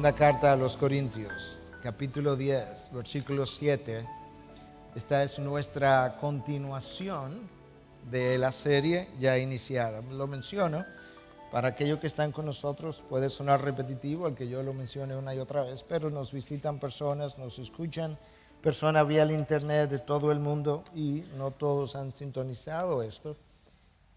Segunda carta a los Corintios, capítulo 10, versículo 7. Esta es nuestra continuación de la serie ya iniciada. Lo menciono para aquellos que están con nosotros. Puede sonar repetitivo el que yo lo mencione una y otra vez, pero nos visitan personas, nos escuchan personas vía el internet de todo el mundo y no todos han sintonizado esto.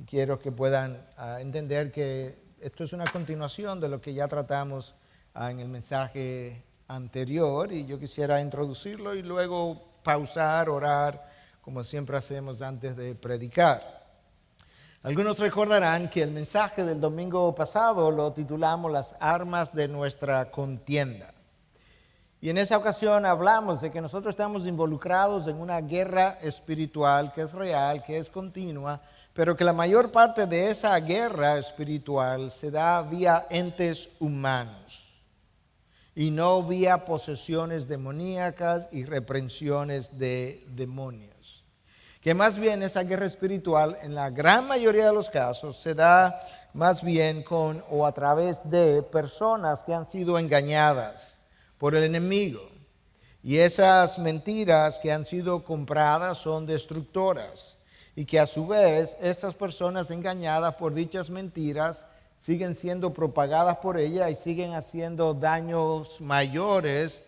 Y quiero que puedan entender que esto es una continuación de lo que ya tratamos en el mensaje anterior, y yo quisiera introducirlo y luego pausar, orar, como siempre hacemos antes de predicar. Algunos recordarán que el mensaje del domingo pasado lo titulamos Las armas de nuestra contienda. Y en esa ocasión hablamos de que nosotros estamos involucrados en una guerra espiritual que es real, que es continua, pero que la mayor parte de esa guerra espiritual se da vía entes humanos y no vía posesiones demoníacas y reprensiones de demonios. Que más bien esa guerra espiritual, en la gran mayoría de los casos, se da más bien con o a través de personas que han sido engañadas por el enemigo. Y esas mentiras que han sido compradas son destructoras. Y que a su vez estas personas engañadas por dichas mentiras siguen siendo propagadas por ella y siguen haciendo daños mayores,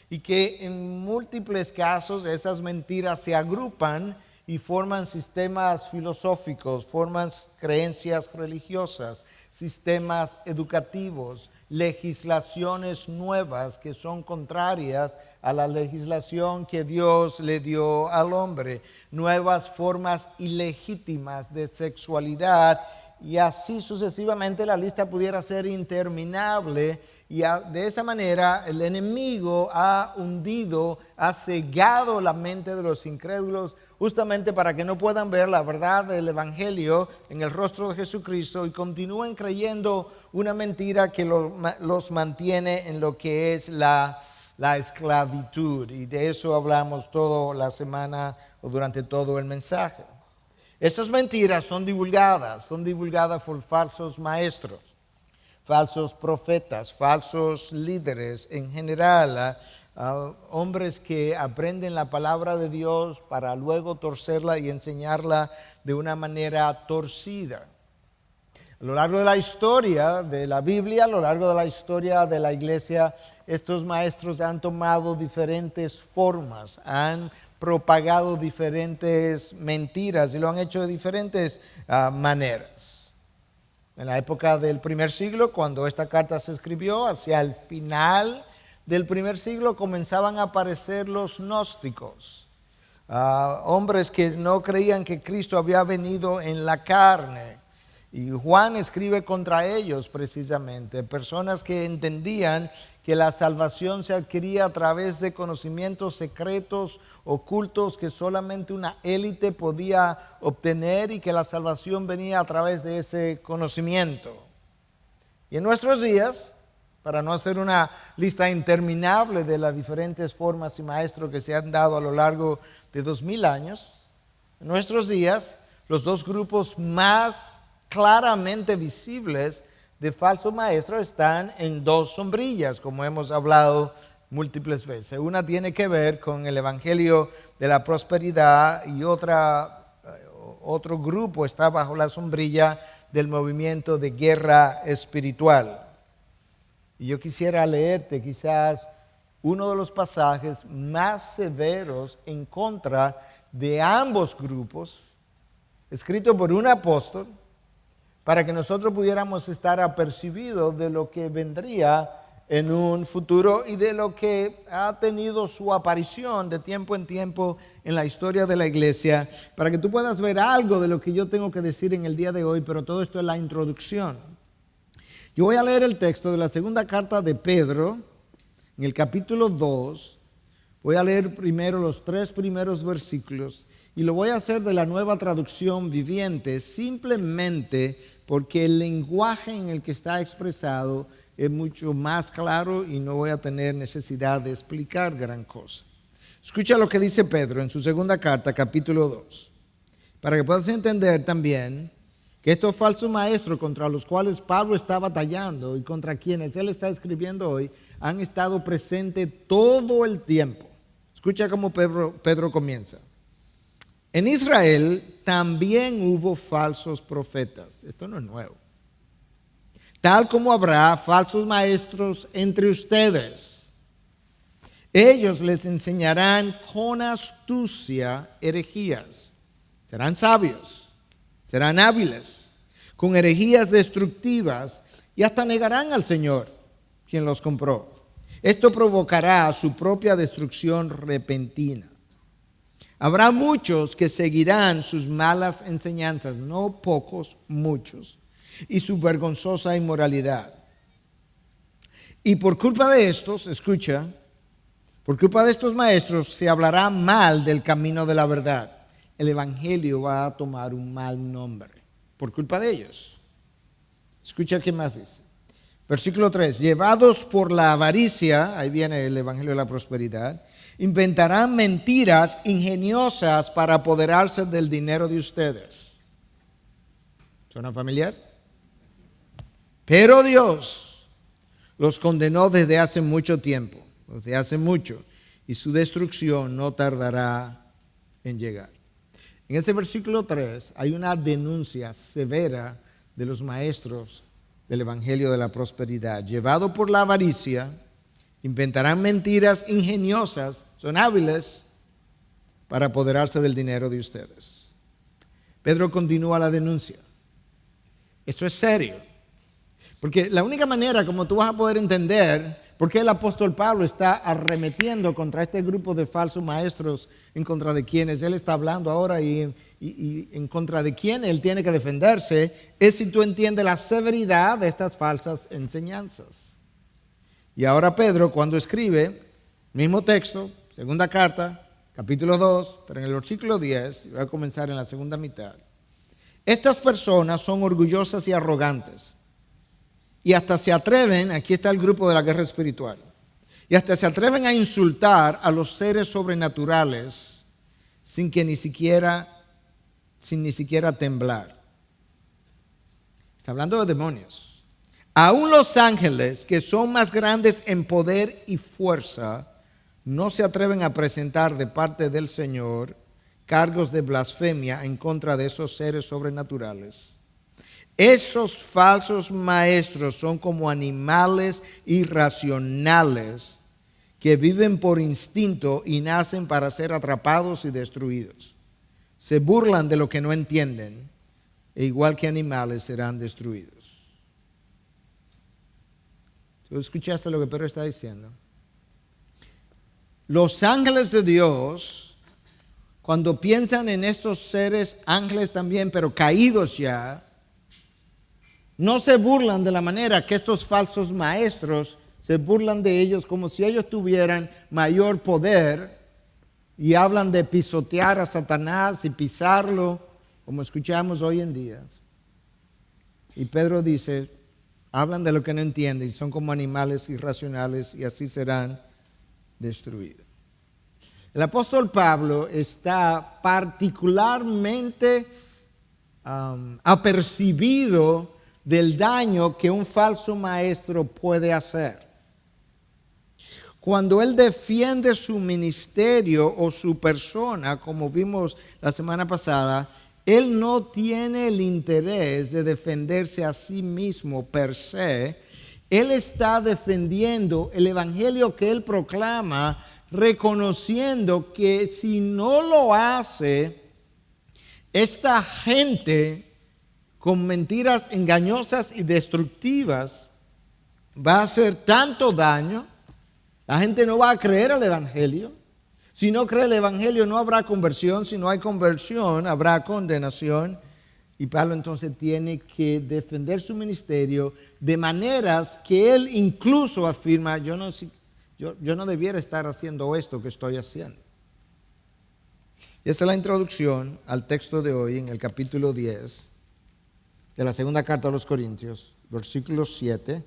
y que en múltiples casos esas mentiras se agrupan y forman sistemas filosóficos, forman creencias religiosas, sistemas educativos, legislaciones nuevas que son contrarias a la legislación que Dios le dio al hombre, nuevas formas ilegítimas de sexualidad, y así sucesivamente la lista pudiera ser interminable. Y de esa manera el enemigo ha hundido, ha cegado la mente de los incrédulos, justamente para que no puedan ver la verdad del Evangelio en el rostro de Jesucristo y continúen creyendo una mentira que los mantiene en lo que es la esclavitud. Y de eso hablamos toda la semana o durante todo el mensaje. Esas mentiras son divulgadas por falsos maestros, falsos profetas, falsos líderes en general, hombres que aprenden la palabra de Dios para luego torcerla y enseñarla de una manera torcida. A lo largo de la historia de la Biblia, a lo largo de la historia de la iglesia, estos maestros han tomado diferentes formas, han propagado diferentes mentiras y lo han hecho de diferentes maneras. En la época del primer siglo, cuando esta carta se escribió, hacia el final del primer siglo comenzaban a aparecer los gnósticos, hombres que no creían que Cristo había venido en la carne. Y Juan escribe contra ellos precisamente, personas que entendían que la salvación se adquiría a través de conocimientos secretos, ocultos, que solamente una élite podía obtener, y que la salvación venía a través de ese conocimiento. Y en nuestros días, para no hacer una lista interminable de las diferentes formas y maestros que se han dado a lo largo de 2000 años, en nuestros días los dos grupos más claramente visibles de falsos maestros están en dos sombrillas, como hemos hablado múltiples veces. Una tiene que ver con el evangelio de la prosperidad, y otro grupo está bajo la sombrilla del movimiento de guerra espiritual. Y yo quisiera leerte quizás uno de los pasajes más severos en contra de ambos grupos, escrito por un apóstol, para que nosotros pudiéramos estar apercibidos de lo que vendría en un futuro y de lo que ha tenido su aparición de tiempo en tiempo en la historia de la iglesia, para que tú puedas ver algo de lo que yo tengo que decir en el día de hoy, pero todo esto es la introducción. Yo voy a leer el texto de la segunda carta de Pedro, en el capítulo 2, voy a leer primero los 3 primeros versículos, y lo voy a hacer de la Nueva Traducción Viviente, simplemente porque el lenguaje en el que está expresado es mucho más claro y no voy a tener necesidad de explicar gran cosa. Escucha lo que dice Pedro en su segunda carta, capítulo 2, para que puedas entender también que estos falsos maestros contra los cuales Pablo está batallando y contra quienes él está escribiendo hoy, han estado presentes todo el tiempo. Escucha cómo Pedro comienza. En Israel también hubo falsos profetas. Esto no es nuevo. Tal como habrá falsos maestros entre ustedes. Ellos les enseñarán con astucia herejías. Serán sabios, serán hábiles, con herejías destructivas y hasta negarán al Señor, quien los compró. Esto provocará su propia destrucción repentina. Habrá muchos que seguirán sus malas enseñanzas, no pocos, muchos, y su vergonzosa inmoralidad. Y por culpa de estos, escucha, por culpa de estos maestros se hablará mal del camino de la verdad. El evangelio va a tomar un mal nombre por culpa de ellos. Escucha qué más dice. Versículo 3. Llevados por la avaricia, ahí viene el evangelio de la prosperidad, inventarán mentiras ingeniosas para apoderarse del dinero de ustedes. ¿Suena familiar? Pero Dios los condenó desde hace mucho tiempo. Desde hace mucho, y su destrucción no tardará en llegar. En este versículo 3 hay una denuncia severa de los maestros del evangelio de la prosperidad. Llevado por la avaricia, inventarán mentiras ingeniosas, son hábiles para apoderarse del dinero de ustedes. Pedro continúa la denuncia. Esto es serio, porque la única manera como tú vas a poder entender ¿por qué el apóstol Pablo está arremetiendo contra este grupo de falsos maestros en contra de quienes él está hablando ahora y en contra de quien él tiene que defenderse? Es si tú entiendes la severidad de estas falsas enseñanzas. Y ahora Pedro, cuando escribe, mismo texto, segunda carta, capítulo 2, pero en el versículo 10, voy a comenzar en la segunda mitad. Estas personas son orgullosas y arrogantes. Y hasta se atreven, aquí está el grupo de la guerra espiritual, y hasta se atreven a insultar a los seres sobrenaturales sin ni siquiera temblar. Está hablando de demonios. Aún los ángeles, que son más grandes en poder y fuerza, no se atreven a presentar de parte del Señor cargos de blasfemia en contra de esos seres sobrenaturales. Esos falsos maestros son como animales irracionales que viven por instinto y nacen para ser atrapados y destruidos. Se burlan de lo que no entienden e igual que animales serán destruidos. ¿Tú escuchaste lo que Pedro está diciendo? Los ángeles de Dios, cuando piensan en estos seres ángeles también, pero caídos ya, no se burlan de la manera que estos falsos maestros se burlan de ellos como si ellos tuvieran mayor poder y hablan de pisotear a Satanás y pisarlo, como escuchamos hoy en día. Y Pedro dice, hablan de lo que no entienden y son como animales irracionales y así serán destruidos. El apóstol Pablo está particularmente apercibido del daño que un falso maestro puede hacer. Cuando él defiende su ministerio o su persona, como vimos la semana pasada, él no tiene el interés de defenderse a sí mismo per se. Él está defendiendo el evangelio que él proclama, reconociendo que si no lo hace, esta gente con mentiras engañosas y destructivas va a hacer tanto daño, la gente no va a creer al evangelio. Si no cree el evangelio no habrá conversión, si no hay conversión habrá condenación. Y Pablo entonces tiene que defender su ministerio de maneras que él incluso afirma, yo no debiera estar haciendo esto que estoy haciendo. Y esa es la introducción al texto de hoy en el capítulo 10 de la segunda carta a los Corintios, versículo 7,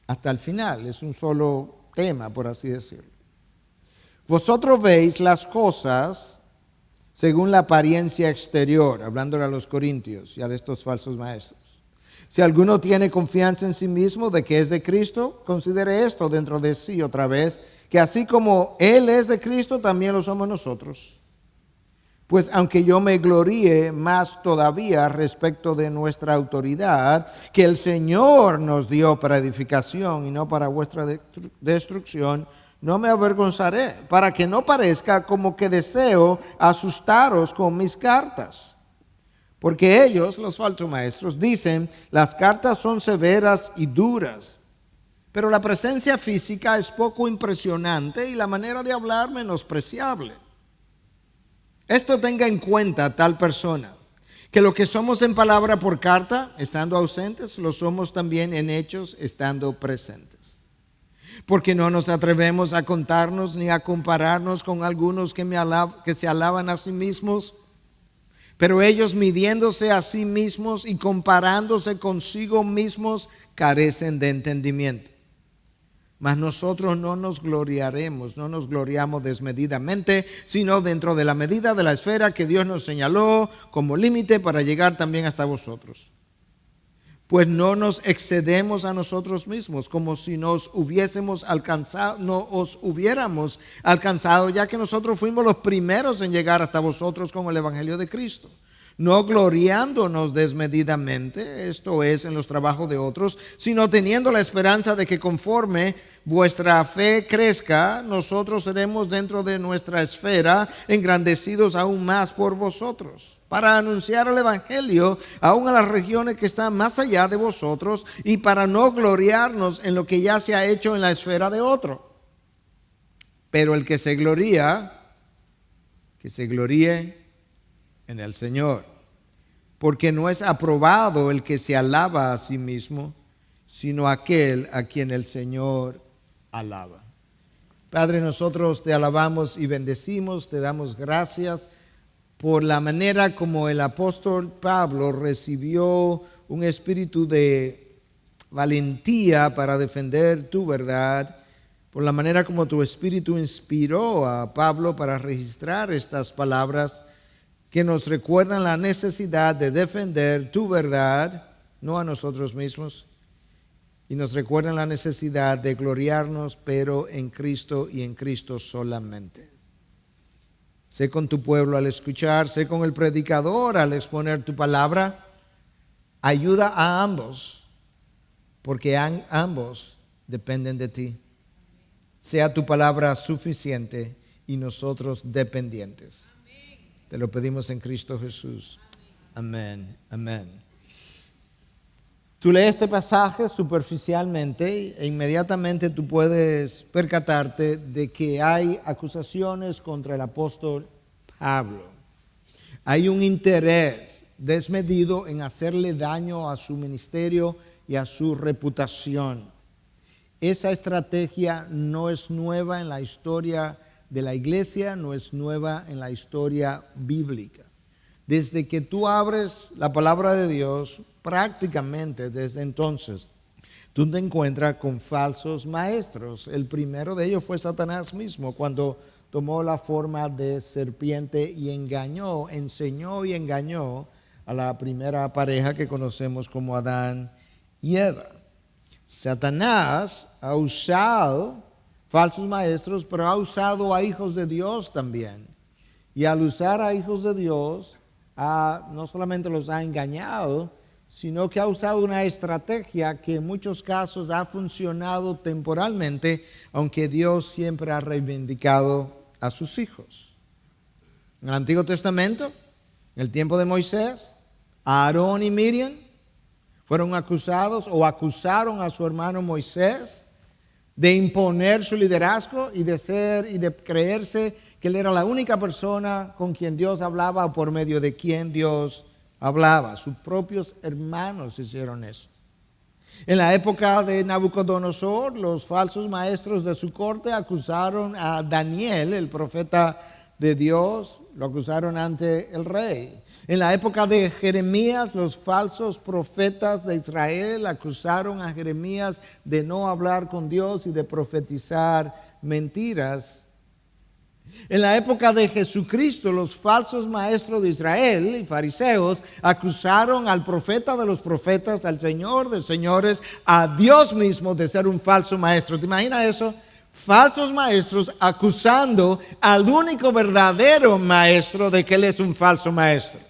hasta el final. Es un solo tema, por así decirlo. Vosotros veis las cosas según la apariencia exterior, hablándole a los corintios y a estos falsos maestros. Si alguno tiene confianza en sí mismo de que es de Cristo, considere esto dentro de sí otra vez, que así como Él es de Cristo, también lo somos nosotros. Pues aunque yo me gloríe más todavía respecto de nuestra autoridad, que el Señor nos dio para edificación y no para vuestra destrucción, no me avergonzaré, para que no parezca como que deseo asustaros con mis cartas. Porque ellos, los falsos maestros, dicen, las cartas son severas y duras, pero la presencia física es poco impresionante y la manera de hablar menospreciable. Esto tenga en cuenta tal persona, que lo que somos en palabra por carta, estando ausentes, lo somos también en hechos, estando presentes. Porque no nos atrevemos a contarnos ni a compararnos con algunos que se alaban a sí mismos, pero ellos midiéndose a sí mismos y comparándose consigo mismos carecen de entendimiento. Mas nosotros no nos gloriamos desmedidamente, sino dentro de la medida de la esfera que Dios nos señaló como límite para llegar también hasta vosotros. Pues no nos excedemos a nosotros mismos, como si no os hubiéramos alcanzado, ya que nosotros fuimos los primeros en llegar hasta vosotros con el Evangelio de Cristo. No gloriándonos desmedidamente, esto es, en los trabajos de otros, sino teniendo la esperanza de que conforme vuestra fe crezca, nosotros seremos dentro de nuestra esfera engrandecidos aún más por vosotros, para anunciar el Evangelio aún a las regiones que están más allá de vosotros y para no gloriarnos en lo que ya se ha hecho en la esfera de otro. Pero el que se gloría, que se gloríe en el Señor, porque no es aprobado el que se alaba a sí mismo, sino aquel a quien el Señor alaba. Padre, nosotros te alabamos y bendecimos, te damos gracias por la manera como el apóstol Pablo recibió un espíritu de valentía para defender tu verdad, por la manera como tu espíritu inspiró a Pablo para registrar estas palabras que nos recuerdan la necesidad de defender tu verdad, no a nosotros mismos, y nos recuerdan la necesidad de gloriarnos, pero en Cristo y en Cristo solamente. Sé con tu pueblo al escuchar, sé con el predicador al exponer tu palabra. Ayuda a ambos, porque ambos dependen de ti. Sea tu palabra suficiente y nosotros dependientes. Te lo pedimos en Cristo Jesús. Amén, amén. Tú lees este pasaje superficialmente e inmediatamente tú puedes percatarte de que hay acusaciones contra el apóstol Pablo. Hay un interés desmedido en hacerle daño a su ministerio y a su reputación. Esa estrategia no es nueva en la historia de la iglesia, no es nueva en la historia bíblica. Desde que tú abres la palabra de Dios, prácticamente desde entonces, tú te encuentras con falsos maestros. El primero de ellos fue Satanás mismo, cuando tomó la forma de serpiente y enseñó y engañó a la primera pareja que conocemos como Adán y Eva. Satanás ha usado falsos maestros, pero ha usado a hijos de Dios también. Y al usar a hijos de Dios, no solamente los ha engañado, sino que ha usado una estrategia que en muchos casos ha funcionado temporalmente, aunque Dios siempre ha reivindicado a sus hijos. En el Antiguo Testamento, en el tiempo de Moisés, Aarón y Miriam fueron acusados o acusaron a su hermano Moisés de imponer su liderazgo y de creerse que él era la única persona con quien Dios hablaba o por medio de quien Dios hablaba. Sus propios hermanos hicieron eso. En la época de Nabucodonosor, los falsos maestros de su corte acusaron a Daniel, el profeta de Dios, lo acusaron ante el rey. En la época de Jeremías, los falsos profetas de Israel acusaron a Jeremías de no hablar con Dios y de profetizar mentiras. En la época de Jesucristo, los falsos maestros de Israel y fariseos acusaron al profeta de los profetas, al Señor de señores, a Dios mismo de ser un falso maestro. ¿Te imaginas eso? Falsos maestros acusando al único verdadero maestro de que él es un falso maestro.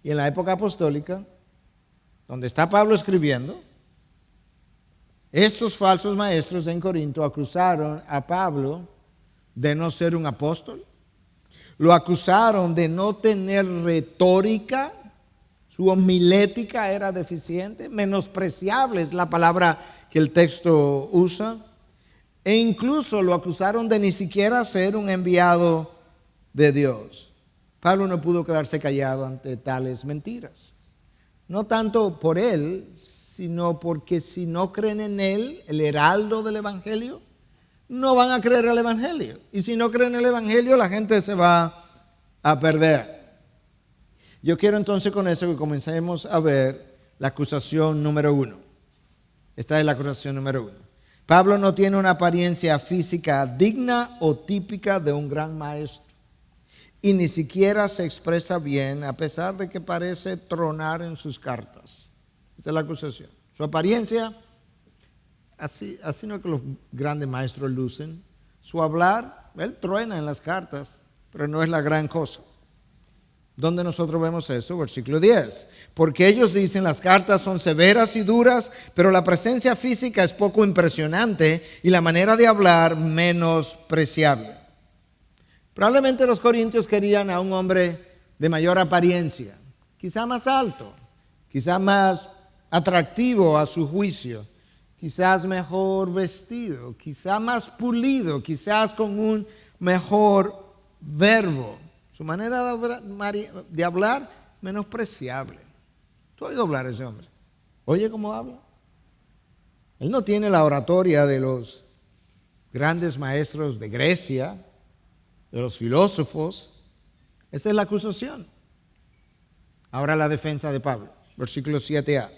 Y en la época apostólica, donde está Pablo escribiendo, estos falsos maestros en Corinto acusaron a Pablo de no ser un apóstol. Lo acusaron de no tener retórica, su homilética era deficiente, menospreciable es la palabra que el texto usa, e incluso lo acusaron de ni siquiera ser un enviado de Dios. Pablo no pudo quedarse callado ante tales mentiras. No tanto por él, sino porque si no creen en él, el heraldo del evangelio, no van a creer el evangelio. Y si no creen el evangelio, la gente se va a perder. Yo quiero entonces con eso que comencemos a ver la acusación número 1. Esta es la acusación número 1. Pablo no tiene una apariencia física digna o típica de un gran maestro. Y ni siquiera se expresa bien, a pesar de que parece tronar en sus cartas. Esa es la acusación. Su apariencia, así no es que los grandes maestros lucen. Su hablar, él truena en las cartas, pero no es la gran cosa. ¿Dónde nosotros vemos eso? Versículo 10. Porque ellos dicen las cartas son severas y duras, pero la presencia física es poco impresionante y la manera de hablar menospreciable. Probablemente los corintios querían a un hombre de mayor apariencia, quizá más alto, quizá más atractivo a su juicio, quizás mejor vestido, quizá más pulido, quizás con un mejor verbo. Su manera de hablar menospreciable. ¿Tú has oído hablar de ese hombre? ¿Oye cómo habla? Él no tiene la oratoria de los grandes maestros de Grecia, de los filósofos. Esa es la acusación. Ahora la defensa de Pablo, versículo 7a.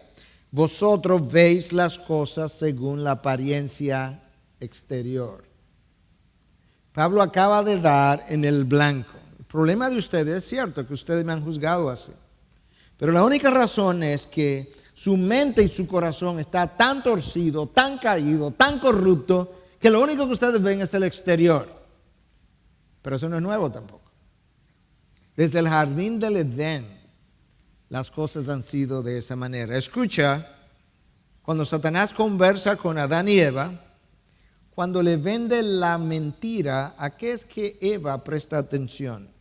Vosotros veis las cosas según la apariencia exterior. Pablo acaba de dar en el blanco. El problema de ustedes es cierto que ustedes me han juzgado así. Pero la única razón es que su mente y su corazón está tan torcido, tan caído, tan corrupto, que lo único que ustedes ven es el exterior. Pero eso no es nuevo tampoco. Desde el jardín del Edén, las cosas han sido de esa manera. Escucha, cuando Satanás conversa con Adán y Eva, cuando le vende la mentira, ¿a qué es que Eva presta atención?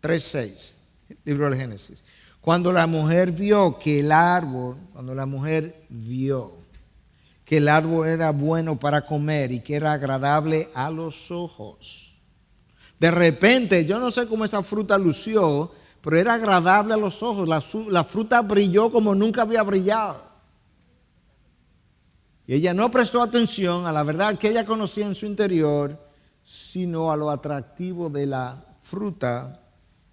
3:6, libro del Génesis. Cuando la mujer vio que el árbol era bueno para comer y que era agradable a los ojos. De repente, yo no sé cómo esa fruta lució, pero era agradable a los ojos. La fruta brilló como nunca había brillado. Y ella no prestó atención a la verdad que ella conocía en su interior, sino a lo atractivo de la fruta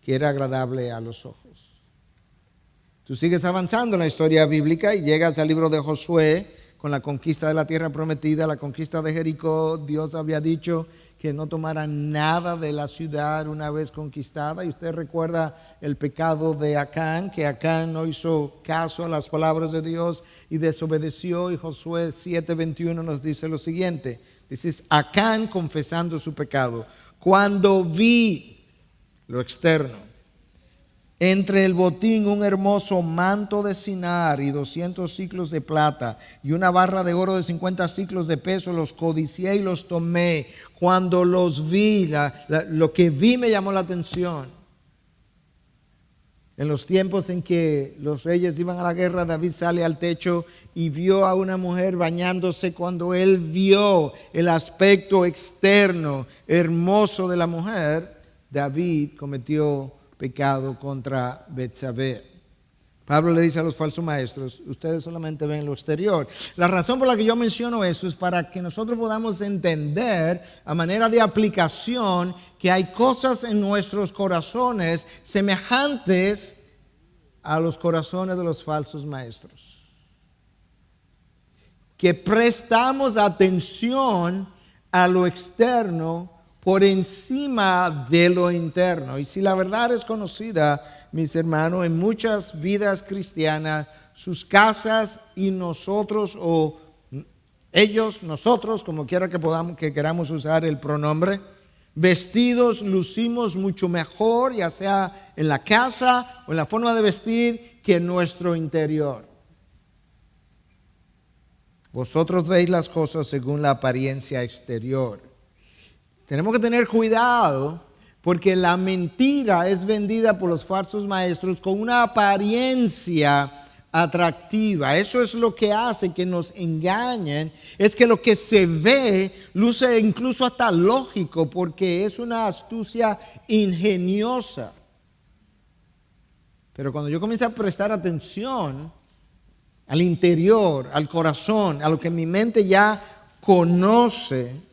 que era agradable a los ojos. Tú sigues avanzando en la historia bíblica y llegas al libro de Josué con la conquista de la tierra prometida, la conquista de Jericó. Dios había dicho que no tomaran nada de la ciudad una vez conquistada. Y usted recuerda el pecado de Acán, que Acán no hizo caso a las palabras de Dios y desobedeció. Y Josué 7:21 nos dice lo siguiente. Dice Acán confesando su pecado. Cuando vi lo externo, entre el botín un hermoso manto de cinar y 200 siclos de plata y una barra de oro de 50 siclos de peso, los codicié y los tomé. Cuando los vi, lo que vi me llamó la atención. En los tiempos en que los reyes iban a la guerra, David sale al techo y vio a una mujer bañándose. Cuando él vio el aspecto externo hermoso de la mujer, David cometió pecado contra Betsabé. Pablo le dice a los falsos maestros, ustedes solamente ven lo exterior. La razón por la que yo menciono esto es para que nosotros podamos entender a manera de aplicación que hay cosas en nuestros corazones semejantes a los corazones de los falsos maestros. Que prestamos atención a lo externo por encima de lo interno. Y si la verdad es conocida, mis hermanos, en muchas vidas cristianas, sus casas y nosotros, o ellos, nosotros, como quiera que queramos usar el pronombre, vestidos lucimos mucho mejor, ya sea en la casa o en la forma de vestir, que en nuestro interior. Vosotros veis las cosas según la apariencia exterior. Tenemos que tener cuidado porque la mentira es vendida por los falsos maestros con una apariencia atractiva. Eso es lo que hace que nos engañen. Es que lo que se ve luce incluso hasta lógico porque es una astucia ingeniosa. Pero cuando yo comienzo a prestar atención al interior, al corazón, a lo que mi mente ya conoce,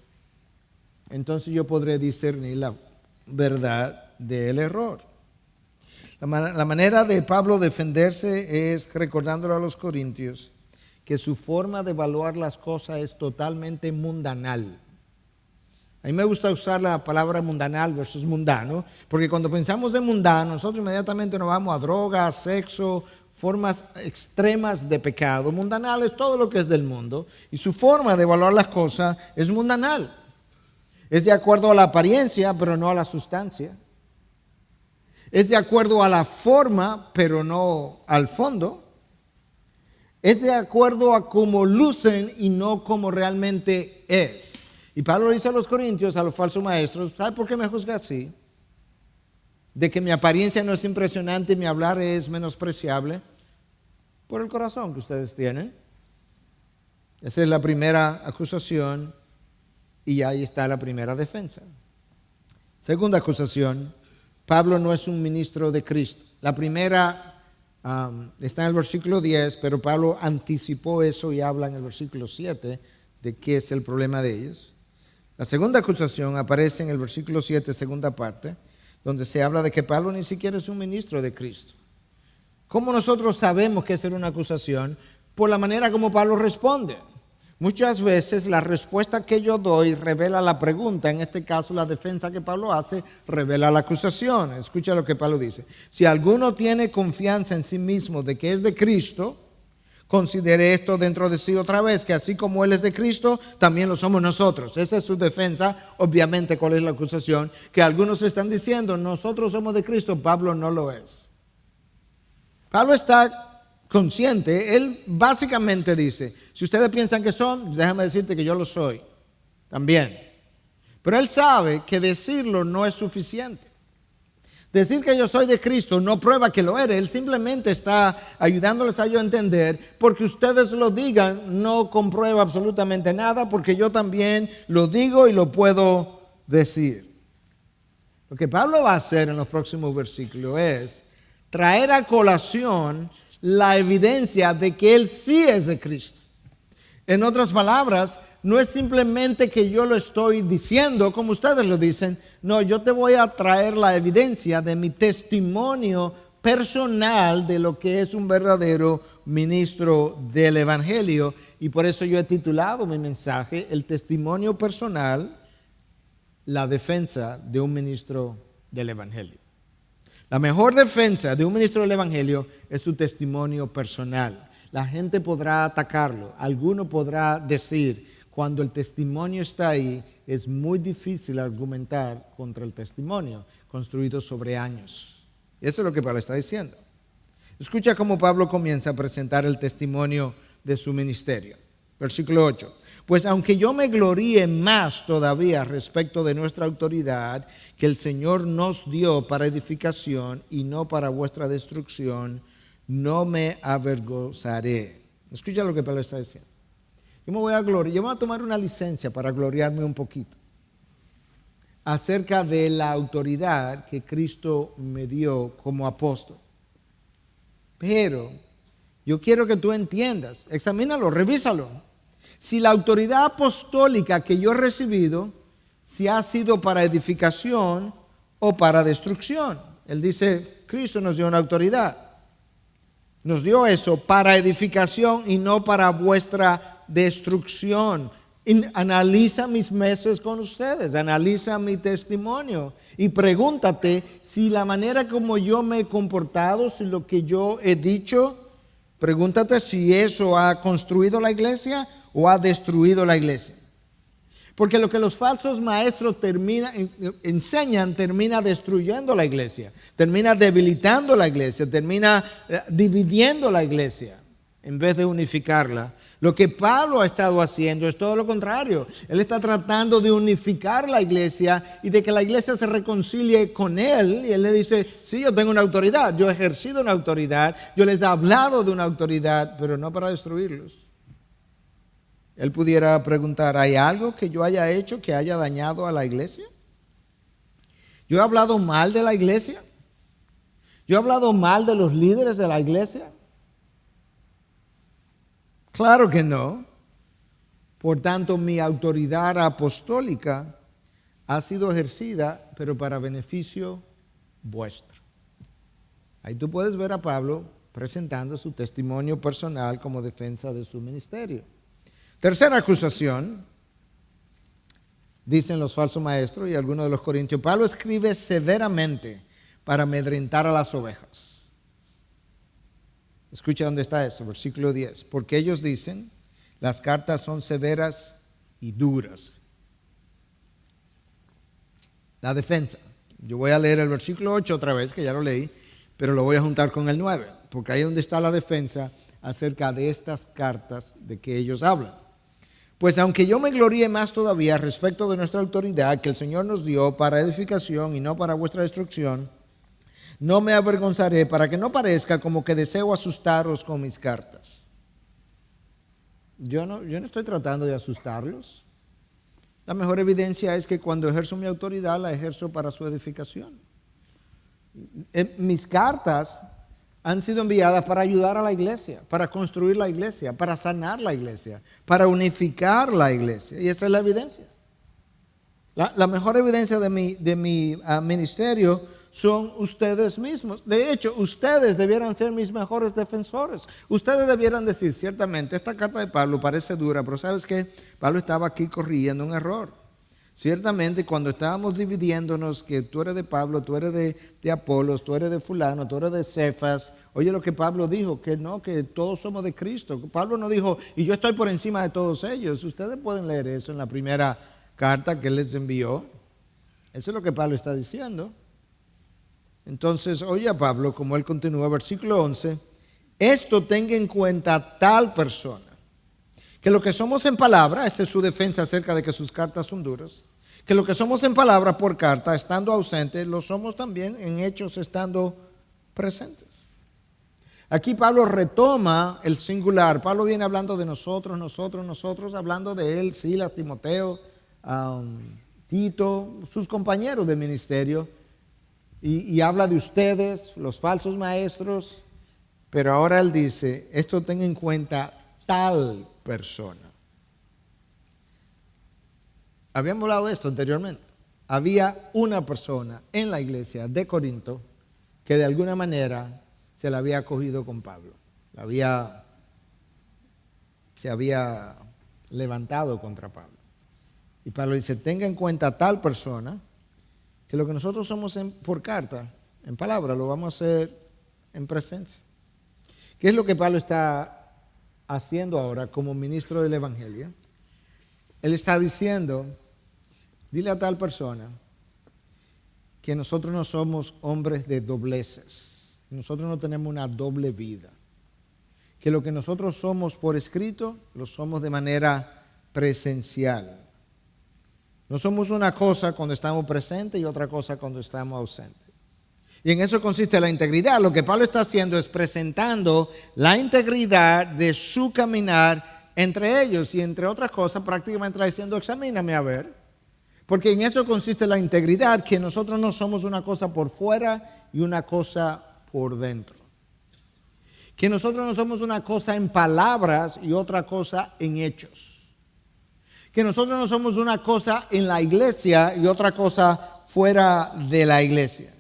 entonces yo podré discernir la verdad del error. La manera de Pablo defenderse es recordándole a los corintios que su forma de evaluar las cosas es totalmente mundanal. A mí me gusta usar la palabra mundanal versus mundano, porque cuando pensamos en mundano, nosotros inmediatamente nos vamos a drogas, sexo, formas extremas de pecado. Mundanal es todo lo que es del mundo, y su forma de evaluar las cosas es mundanal. Es de acuerdo a la apariencia, pero no a la sustancia. Es de acuerdo a la forma, pero no al fondo. Es de acuerdo a cómo lucen y no como realmente es. Y Pablo dice a los corintios, a los falsos maestros, ¿sabe por qué me juzga así? De que mi apariencia no es impresionante y mi hablar es menospreciable. Por el corazón que ustedes tienen. Esa es la primera acusación y ahí está la primera defensa. Segunda acusación. Pablo no es un ministro de Cristo. La primera está en el versículo 10, pero Pablo anticipó eso y habla en el versículo 7 de qué es el problema de ellos. La segunda acusación aparece en el versículo 7, segunda parte, donde se habla de que Pablo ni siquiera es un ministro de Cristo. ¿Cómo nosotros sabemos que es una acusación? Por la manera como Pablo responde. Muchas veces la respuesta que yo doy revela la pregunta. En este caso, la defensa que Pablo hace revela la acusación. Escucha lo que Pablo dice. Si alguno tiene confianza en sí mismo de que es de Cristo, considere esto dentro de sí otra vez, que así como Él es de Cristo, también lo somos nosotros. Esa es su defensa. Obviamente, ¿cuál es la acusación? Que algunos están diciendo, nosotros somos de Cristo, Pablo no lo es. Pablo está consciente, él básicamente dice, si ustedes piensan que son, déjame decirte que yo lo soy también. Pero él sabe que decirlo no es suficiente. Decir que yo soy de Cristo no prueba que lo eres, él simplemente está ayudándoles a ellos a entender, porque ustedes lo digan no comprueba absolutamente nada, porque yo también lo digo y lo puedo decir. Lo que Pablo va a hacer en los próximos versículos es traer a colación la evidencia de que Él sí es de Cristo. En otras palabras, no es simplemente que yo lo estoy diciendo como ustedes lo dicen. No, yo te voy a traer la evidencia de mi testimonio personal de lo que es un verdadero ministro del Evangelio. Y por eso yo he titulado mi mensaje, El testimonio personal, la defensa de un ministro del Evangelio. La mejor defensa de un ministro del Evangelio es su testimonio personal. La gente podrá atacarlo, alguno podrá decir, cuando el testimonio está ahí, es muy difícil argumentar contra el testimonio construido sobre años. Eso es lo que Pablo está diciendo. Escucha cómo Pablo comienza a presentar el testimonio de su ministerio. Versículo 8. Pues aunque yo me gloríe más todavía respecto de nuestra autoridad, que el Señor nos dio para edificación y no para vuestra destrucción, no me avergonzaré. Escucha lo que Pablo está diciendo. Yo me voy a tomar una licencia para gloriarme un poquito acerca de la autoridad que Cristo me dio como apóstol. Pero yo quiero que tú entiendas, examínalo, revísalo. Si la autoridad apostólica que yo he recibido, si ha sido para edificación o para destrucción. Él dice, Cristo nos dio una autoridad. Nos dio eso para edificación y no para vuestra destrucción. Analiza mis meses con ustedes, analiza mi testimonio y pregúntate si la manera como yo me he comportado, si lo que yo he dicho, pregúntate si eso ha construido la iglesia o ha destruido la iglesia. Porque lo que los falsos maestros enseñan termina destruyendo la iglesia, termina debilitando la iglesia, termina dividiendo la iglesia en vez de unificarla. Lo que Pablo ha estado haciendo es todo lo contrario. Él está tratando de unificar la iglesia y de que la iglesia se reconcilie con él. Y él le dice, sí, yo tengo una autoridad, yo he ejercido una autoridad, yo les he hablado de una autoridad, pero no para destruirlos. Él pudiera preguntar, ¿hay algo que yo haya hecho que haya dañado a la iglesia? ¿Yo he hablado mal de la iglesia? ¿Yo he hablado mal de los líderes de la iglesia? Claro que no. Por tanto, mi autoridad apostólica ha sido ejercida, pero para beneficio vuestro. Ahí tú puedes ver a Pablo presentando su testimonio personal como defensa de su ministerio. Tercera acusación, dicen los falsos maestros y algunos de los corintios, Pablo escribe severamente para amedrentar a las ovejas. Escucha dónde está eso, versículo 10. Porque ellos dicen, las cartas son severas y duras. La defensa. Yo voy a leer el versículo 8 otra vez, que ya lo leí, pero lo voy a juntar con el 9, porque ahí es donde está la defensa acerca de estas cartas de que ellos hablan. Pues aunque yo me gloríe más todavía respecto de nuestra autoridad que el Señor nos dio para edificación y no para vuestra destrucción, no me avergonzaré para que no parezca como que deseo asustaros con mis cartas. Yo no estoy tratando de asustarlos. La mejor evidencia es que cuando ejerzo mi autoridad la ejerzo para su edificación. Mis cartas han sido enviadas para ayudar a la iglesia, para construir la iglesia, para sanar la iglesia, para unificar la iglesia. Y esa es la evidencia. La mejor evidencia de mi ministerio son ustedes mismos. De hecho, ustedes debieran ser mis mejores defensores. Ustedes debieran decir, ciertamente, esta carta de Pablo parece dura, pero ¿sabes qué? Pablo estaba aquí corrigiendo un error. Ciertamente, cuando estábamos dividiéndonos, que tú eres de Pablo, tú eres de Apolos, tú eres de fulano, tú eres de Cefas, oye lo que Pablo dijo, que no, que todos somos de Cristo. Pablo no dijo, y yo estoy por encima de todos ellos. Ustedes pueden leer eso en la primera carta que él les envió. Eso es lo que Pablo está diciendo. Entonces, oye a Pablo, como él continúa, versículo 11, esto tenga en cuenta tal persona, que lo que somos en palabra, esta es su defensa acerca de que sus cartas son duras, que lo que somos en palabra por carta, estando ausentes, lo somos también en hechos estando presentes. Aquí Pablo retoma el singular. Pablo viene hablando de nosotros, hablando de él, Silas, Timoteo, Tito, sus compañeros de ministerio. Y habla de ustedes, los falsos maestros, pero ahora él dice, esto tenga en cuenta tal persona. Habíamos hablado de esto anteriormente. Había una persona en la iglesia de Corinto que de alguna manera se la había acogido con Pablo. Se había levantado contra Pablo. Y Pablo dice, tenga en cuenta tal persona, que lo que nosotros somos por carta, en palabra, lo vamos a hacer en presencia. ¿Qué es lo que Pablo está haciendo ahora como ministro del Evangelio? Él está diciendo, dile a tal persona que nosotros no somos hombres de dobleces, nosotros no tenemos una doble vida, que lo que nosotros somos por escrito, lo somos de manera presencial. No somos una cosa cuando estamos presentes y otra cosa cuando estamos ausentes. Y en eso consiste la integridad. Lo que Pablo está haciendo es presentando la integridad de su caminar entre ellos. Y entre otras cosas prácticamente está diciendo, examíname a ver. Porque en eso consiste la integridad, que nosotros no somos una cosa por fuera y una cosa por dentro. Que nosotros no somos una cosa en palabras y otra cosa en hechos. Que nosotros no somos una cosa en la iglesia y otra cosa fuera de la iglesia.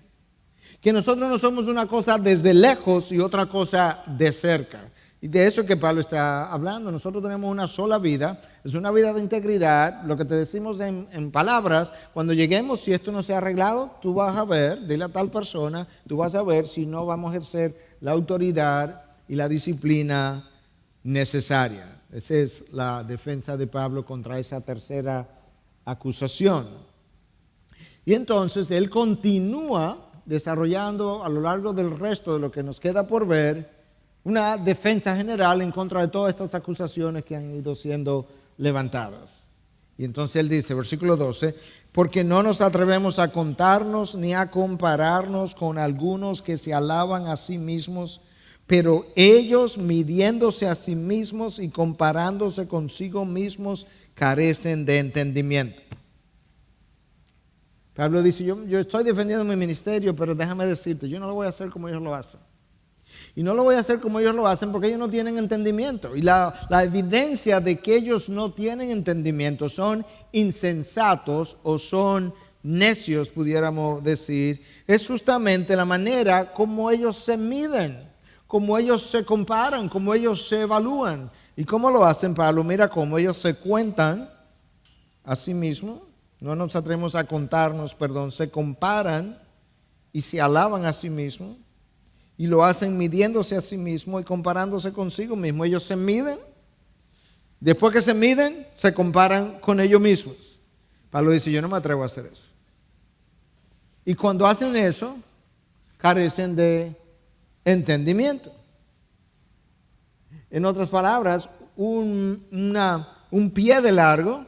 Que nosotros no somos una cosa desde lejos y otra cosa de cerca. Y de eso que Pablo está hablando. Nosotros tenemos una sola vida, es una vida de integridad. Lo que te decimos en palabras, cuando lleguemos, si esto no se ha arreglado, tú vas a ver, dile a tal persona, tú vas a ver si no vamos a ejercer la autoridad y la disciplina necesaria. Esa es la defensa de Pablo contra esa tercera acusación. Y entonces él continúa desarrollando a lo largo del resto de lo que nos queda por ver una defensa general en contra de todas estas acusaciones que han ido siendo levantadas. Y entonces él dice, versículo 12, porque no nos atrevemos a contarnos ni a compararnos con algunos que se alaban a sí mismos, pero ellos, midiéndose a sí mismos y comparándose consigo mismos, carecen de entendimiento. Pablo dice, yo estoy defendiendo mi ministerio, pero déjame decirte, yo no lo voy a hacer como ellos lo hacen. Y no lo voy a hacer como ellos lo hacen porque ellos no tienen entendimiento. Y la evidencia de que ellos no tienen entendimiento, son insensatos o son necios, pudiéramos decir, es justamente la manera como ellos se miden, como ellos se comparan, como ellos se evalúan. ¿Y cómo lo hacen, Pablo? Mira cómo ellos se cuentan a sí mismos, no nos atrevemos a contarnos, se comparan y se alaban a sí mismos. Y lo hacen midiéndose a sí mismo y comparándose consigo mismo. Ellos se miden. Después que se miden, se comparan con ellos mismos. Pablo dice, yo no me atrevo a hacer eso. Y cuando hacen eso, carecen de entendimiento. En otras palabras, un pie de largo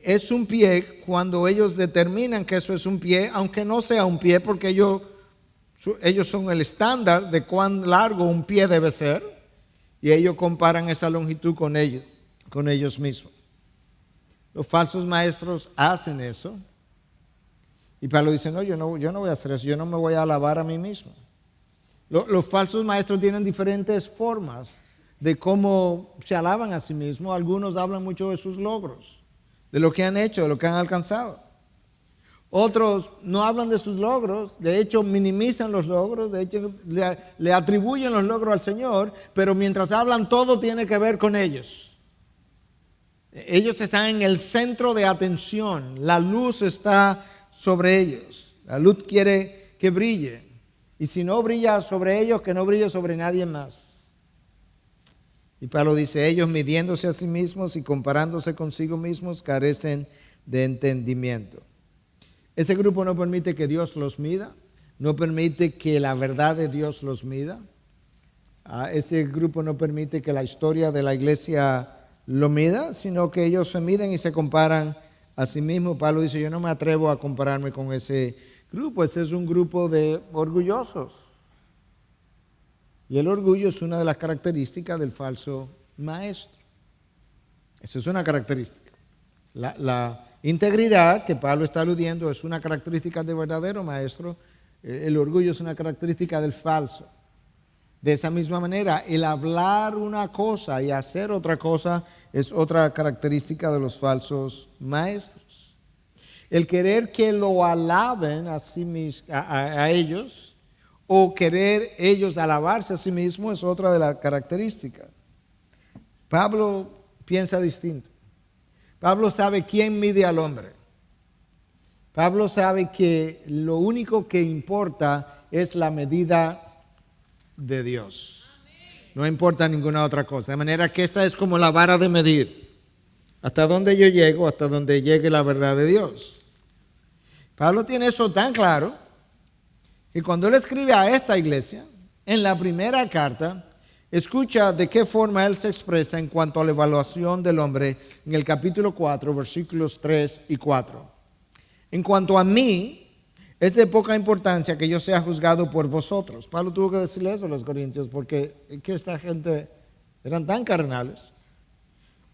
es un pie cuando ellos determinan que eso es un pie, aunque no sea un pie, porque ellos son el estándar de cuán largo un pie debe ser, y ellos comparan esa longitud con ellos mismos. Los falsos maestros hacen eso, y Pablo dice, no, yo no voy a hacer eso, yo no me voy a alabar a mí mismo. Los falsos maestros tienen diferentes formas de cómo se alaban a sí mismos. Algunos hablan mucho de sus logros, de lo que han hecho, de lo que han alcanzado. Otros no hablan de sus logros, de hecho minimizan los logros, de hecho le atribuyen los logros al Señor, pero mientras hablan todo tiene que ver con ellos. Ellos están en el centro de atención, la luz está sobre ellos, la luz quiere que brille, y si no brilla sobre ellos, que no brille sobre nadie más. Y Pablo dice, ellos midiéndose a sí mismos y comparándose consigo mismos carecen de entendimiento. Ese grupo no permite que Dios los mida, no permite que la verdad de Dios los mida. Ese grupo no permite que la historia de la iglesia lo mida, sino que ellos se miden y se comparan a sí mismos. Pablo dice, yo no me atrevo a compararme con ese grupo. Ese es un grupo de orgullosos. Y el orgullo es una de las características del falso maestro. Esa es una característica. La integridad que Pablo está aludiendo es una característica del verdadero maestro. El orgullo es una característica del falso. De esa misma manera, el hablar una cosa y hacer otra cosa es otra característica de los falsos maestros. El querer que lo alaben a sí mismos, a ellos, o querer ellos alabarse a sí mismos es otra de las características. Pablo piensa distinto. Pablo sabe quién mide al hombre. Pablo sabe que lo único que importa es la medida de Dios. No importa ninguna otra cosa. De manera que esta es como la vara de medir. Hasta donde yo llego, hasta donde llegue la verdad de Dios. Pablo tiene eso tan claro que cuando él escribe a esta iglesia, en la primera carta, escucha de qué forma él se expresa en cuanto a la evaluación del hombre en el capítulo 4, versículos 3 y 4. En cuanto a mí, es de poca importancia que yo sea juzgado por vosotros. Pablo tuvo que decirle eso a los corintios porque que esta gente eran tan carnales.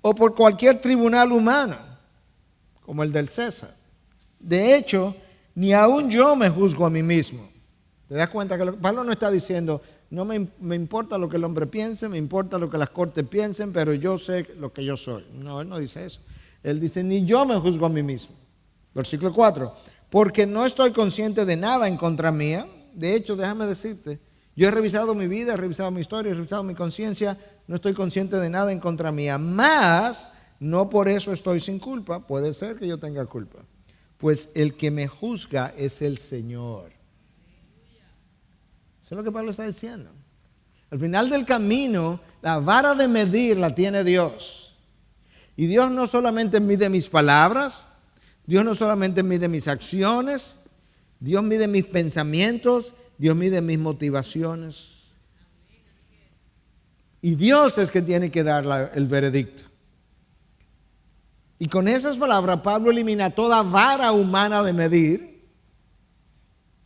O por cualquier tribunal humano, como el del César. De hecho, ni aún yo me juzgo a mí mismo. ¿Te das cuenta que Pablo no está diciendo, no me importa lo que el hombre piense, me importa lo que las cortes piensen, pero yo sé lo que yo soy? No, él no dice eso. Él dice, ni yo me juzgo a mí mismo. Versículo 4. Porque no estoy consciente de nada en contra mía. De hecho, déjame decirte Yo he revisado mi vida, he revisado mi historia, he revisado mi conciencia, no estoy consciente de nada en contra mía, mas no por eso estoy sin culpa, puede ser que yo tenga culpa, pues el que me juzga es el Señor. Eso es lo que Pablo está diciendo. Al final del camino, la vara de medir la tiene Dios. Y Dios no solamente mide mis palabras, Dios no solamente mide mis acciones, Dios mide mis pensamientos, Dios mide mis motivaciones. Y Dios es que tiene que dar el veredicto. Y con esas palabras Pablo elimina toda vara humana de medir.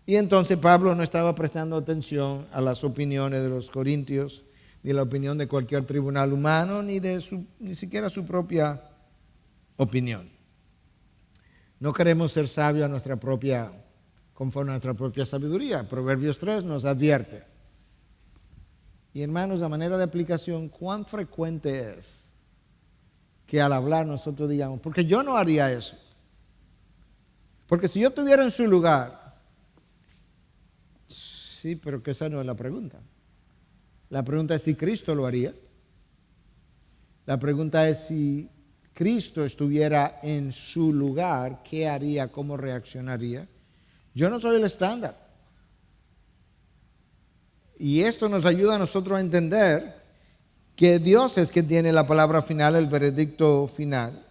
Y entonces Pablo no estaba prestando atención a las opiniones de los corintios, ni la opinión de cualquier tribunal humano, ni siquiera su propia opinión. No queremos ser sabios conforme a nuestra propia sabiduría. Proverbios 3 nos advierte. Y hermanos, a manera de aplicación, ¿cuán frecuente es que al hablar nosotros digamos, porque yo no haría eso? Porque si yo estuviera en su lugar, sí, pero que esa no es la pregunta. La pregunta es si Cristo lo haría. La pregunta es si Cristo estuviera en su lugar, ¿qué haría? ¿Cómo reaccionaría? Yo no soy el estándar. Y esto nos ayuda a nosotros a entender que Dios es quien tiene la palabra final, el veredicto final.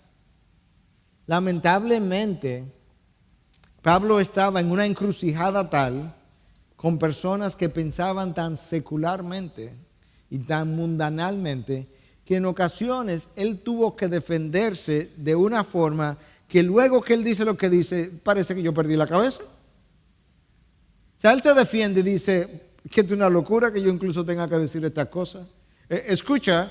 Lamentablemente, Pablo estaba en una encrucijada tal con personas que pensaban tan secularmente y tan mundanalmente que en ocasiones él tuvo que defenderse de una forma que luego que él dice lo que dice, parece que yo perdí la cabeza. O sea, él se defiende y dice que es una locura que yo incluso tenga que decir estas cosas. Escucha,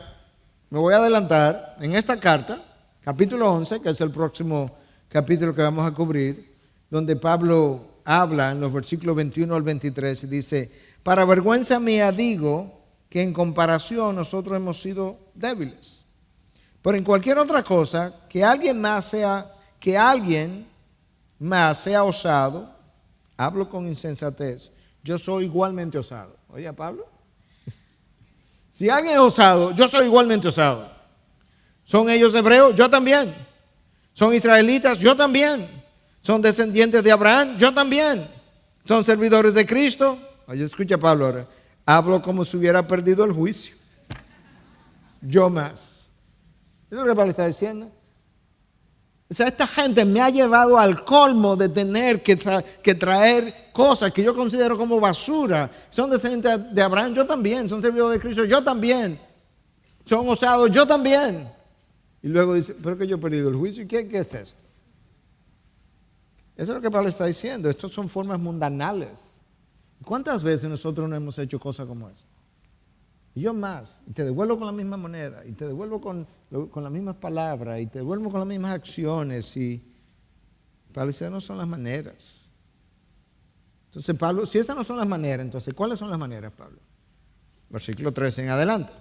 me voy a adelantar, en esta carta, capítulo 11, que es el próximo capítulo que vamos a cubrir, donde Pablo habla en los versículos 21 al 23 y dice, para vergüenza mía digo que en comparación nosotros hemos sido débiles. Pero en cualquier otra cosa, que alguien más sea osado, hablo con insensatez, yo soy igualmente osado. Oye, Pablo, si alguien es osado, yo soy igualmente osado. ¿Son ellos hebreos? Yo también. ¿Son israelitas? Yo también. ¿Son descendientes de Abraham? Yo también. ¿Son servidores de Cristo? Oye, escucha Pablo ahora. Hablo como si hubiera perdido el juicio. Yo más. ¿Eso es lo que Pablo está diciendo? O sea, esta gente me ha llevado al colmo de tener que traer cosas que yo considero como basura. Son descendientes de Abraham, yo también. Son servidores de Cristo, yo también. Son osados, yo también. Y luego dice, pero que yo he perdido el juicio. ¿Qué es esto? Eso es lo que Pablo está diciendo. Estas son formas mundanales. ¿Cuántas veces nosotros no hemos hecho cosas como esa? Y yo más. Y te devuelvo con la misma moneda. Y te devuelvo con las mismas palabras. Y te devuelvo con las mismas acciones. Y Pablo dice, no son las maneras. Entonces Pablo, si estas no son las maneras, entonces ¿cuáles son las maneras, Pablo? Versículo 13 en adelante.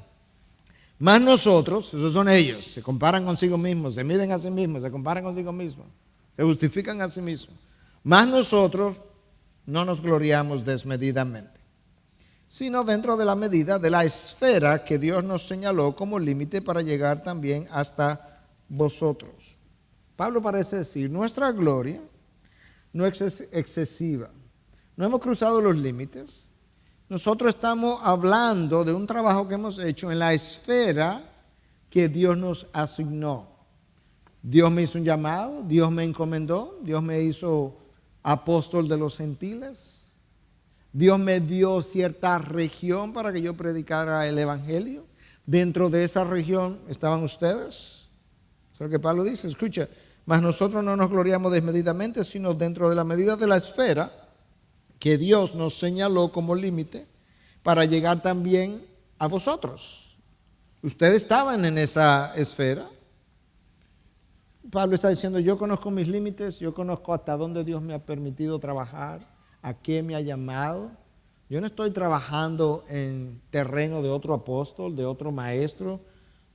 Más nosotros, esos son ellos, se comparan consigo mismos, se miden a sí mismos, se comparan consigo mismos. Se justifican a sí mismos. Mas nosotros no nos gloriamos desmedidamente, sino dentro de la medida de la esfera que Dios nos señaló como límite para llegar también hasta vosotros. Pablo parece decir, nuestra gloria no es excesiva. No hemos cruzado los límites. Nosotros estamos hablando de un trabajo que hemos hecho en la esfera que Dios nos asignó. Dios me hizo un llamado, Dios me encomendó, Dios me hizo apóstol de los gentiles. Dios me dio cierta región para que yo predicara el evangelio. Dentro de esa región estaban ustedes. Eso es lo que Pablo dice, escucha, mas nosotros no nos gloriamos desmedidamente, sino dentro de la medida de la esfera que Dios nos señaló como límite para llegar también a vosotros. Ustedes estaban en esa esfera. Pablo está diciendo, yo conozco mis límites, yo conozco hasta dónde Dios me ha permitido trabajar, a qué me ha llamado. Yo no estoy trabajando en terreno de otro apóstol, de otro maestro.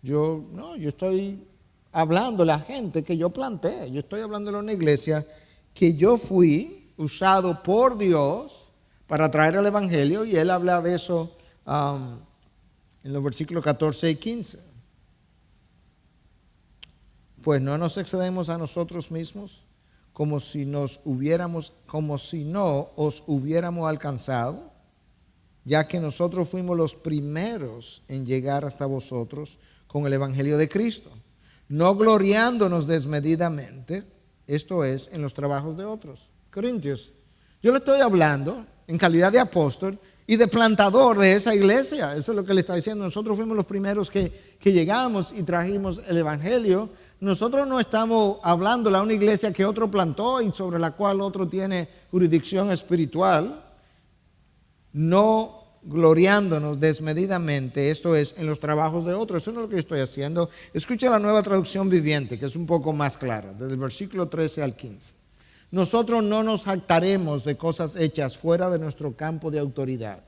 Yo estoy hablando a la gente que yo planté. Yo estoy hablando a una iglesia que yo fui usado por Dios para traer el Evangelio, y él habla de eso en los versículos 14 y 15. Pues no nos excedemos a nosotros mismos como si no os hubiéramos alcanzado, ya que nosotros fuimos los primeros en llegar hasta vosotros con el Evangelio de Cristo, no gloriándonos desmedidamente, esto es, en los trabajos de otros. Corintios, yo le estoy hablando en calidad de apóstol y de plantador de esa iglesia. Eso es lo que le está diciendo. Nosotros fuimos los primeros que llegamos y trajimos el Evangelio. Nosotros no estamos hablando a una iglesia que otro plantó y sobre la cual otro tiene jurisdicción espiritual, no gloriándonos desmedidamente, esto es, en los trabajos de otros. Eso no es lo que yo estoy haciendo. Escucha la Nueva Traducción Viviente, que es un poco más clara, desde el versículo 13 al 15. Nosotros no nos jactaremos de cosas hechas fuera de nuestro campo de autoridad.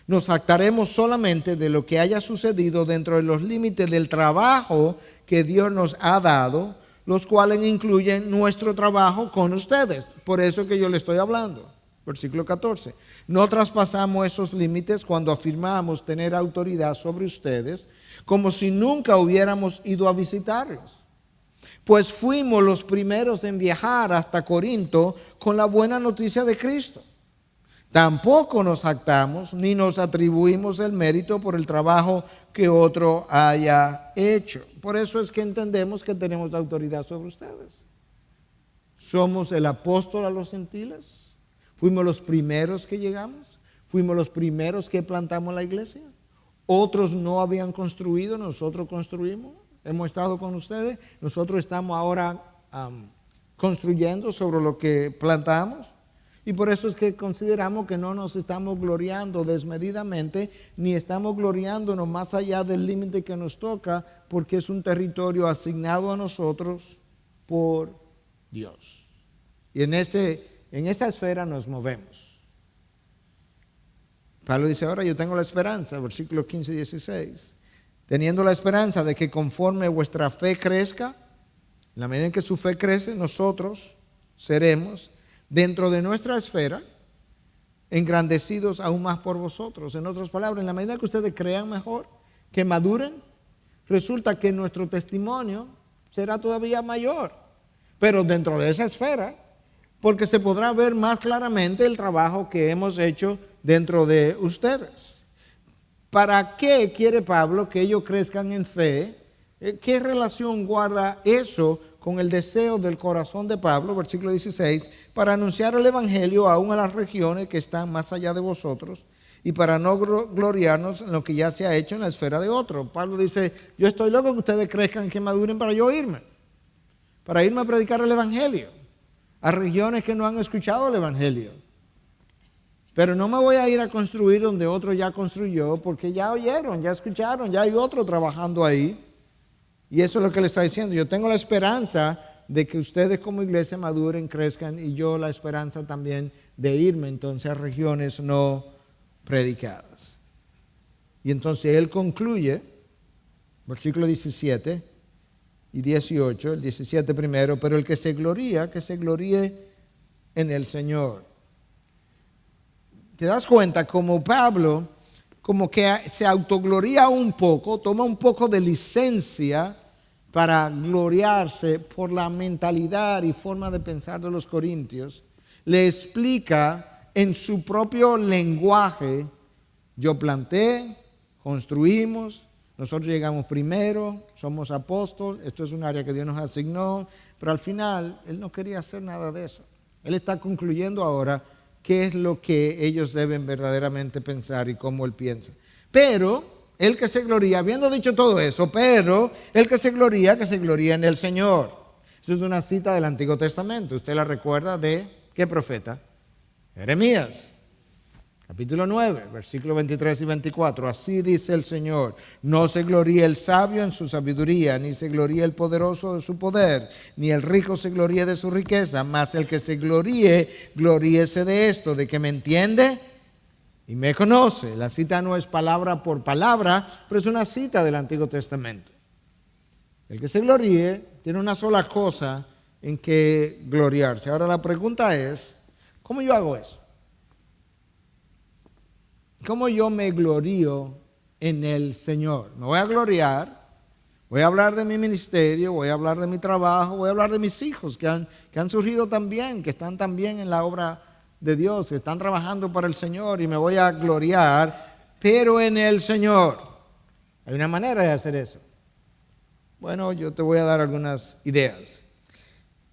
Nos jactaremos solamente de lo que haya sucedido dentro de los límites del trabajo que Dios nos ha dado, los cuales incluyen nuestro trabajo con ustedes. Por eso que yo le estoy hablando. Versículo 14. No traspasamos esos límites cuando afirmamos tener autoridad sobre ustedes, como si nunca hubiéramos ido a visitarlos. Pues fuimos los primeros en viajar hasta Corinto con la buena noticia de Cristo. Tampoco nos jactamos ni nos atribuimos el mérito por el trabajo que otro haya hecho. Por eso es que entendemos que tenemos autoridad sobre ustedes. Somos el apóstol a los gentiles. Fuimos los primeros que llegamos. Fuimos los primeros que plantamos la iglesia. Otros no habían construido, nosotros construimos. Hemos estado con ustedes. Nosotros estamos ahora construyendo sobre lo que plantamos. Y por eso es que consideramos que no nos estamos gloriando desmedidamente, ni estamos gloriándonos más allá del límite que nos toca, porque es un territorio asignado a nosotros por Dios. Y en esa esfera nos movemos. Pablo dice, ahora yo tengo la esperanza, versículos 15 y 16, teniendo la esperanza de que conforme vuestra fe crezca, en la medida en que su fe crece, nosotros seremos dentro de nuestra esfera, engrandecidos aún más por vosotros. En otras palabras, en la medida que ustedes crean mejor, que maduren, resulta que nuestro testimonio será todavía mayor. Pero dentro de esa esfera, porque se podrá ver más claramente el trabajo que hemos hecho dentro de ustedes. ¿Para qué quiere Pablo que ellos crezcan en fe? ¿Qué relación guarda eso con el deseo del corazón de Pablo, versículo 16, para anunciar el Evangelio aún a las regiones que están más allá de vosotros y para no gloriarnos en lo que ya se ha hecho en la esfera de otro? Pablo dice, yo estoy loco que ustedes crezcan, que maduren para yo irme, para irme a predicar el Evangelio a regiones que no han escuchado el Evangelio. Pero no me voy a ir a construir donde otro ya construyó, porque ya oyeron, ya escucharon, ya hay otro trabajando ahí. Y eso es lo que le está diciendo. Yo tengo la esperanza de que ustedes como iglesia maduren, crezcan, y yo la esperanza también de irme entonces a regiones no predicadas. Y entonces él concluye, versículo 17 y 18, el 17 primero, pero el que se gloríe en el Señor. ¿Te das cuenta como Pablo como que se autogloria un poco, toma un poco de licencia para gloriarse por la mentalidad y forma de pensar de los corintios? Le explica en su propio lenguaje, yo planté, construimos, nosotros llegamos primero, somos apóstoles, esto es un área que Dios nos asignó, pero al final él no quería hacer nada de eso. Él está concluyendo ahora qué es lo que ellos deben verdaderamente pensar y cómo él piensa. Pero el que se gloría, habiendo dicho todo eso, pero el que se gloría en el Señor. Eso es una cita del Antiguo Testamento. ¿Usted la recuerda de qué profeta? Jeremías, capítulo 9, versículos 23 y 24. Así dice el Señor: no se gloríe el sabio en su sabiduría, ni se gloríe el poderoso de su poder, ni el rico se gloríe de su riqueza, mas el que se gloríese de esto, de que me entiende y me conoce. La cita no es palabra por palabra, pero es una cita del Antiguo Testamento. El que se gloríe tiene una sola cosa en que gloriarse. Ahora la pregunta es, ¿cómo yo hago eso? ¿Cómo yo me glorío en el Señor? Me voy a gloriar, voy a hablar de mi ministerio, voy a hablar de mi trabajo, voy a hablar de mis hijos que han surgido también, que están también en la obra de Dios, que están trabajando para el Señor, y me voy a gloriar, pero en el Señor. Hay una manera de hacer eso. Bueno, yo te voy a dar algunas ideas.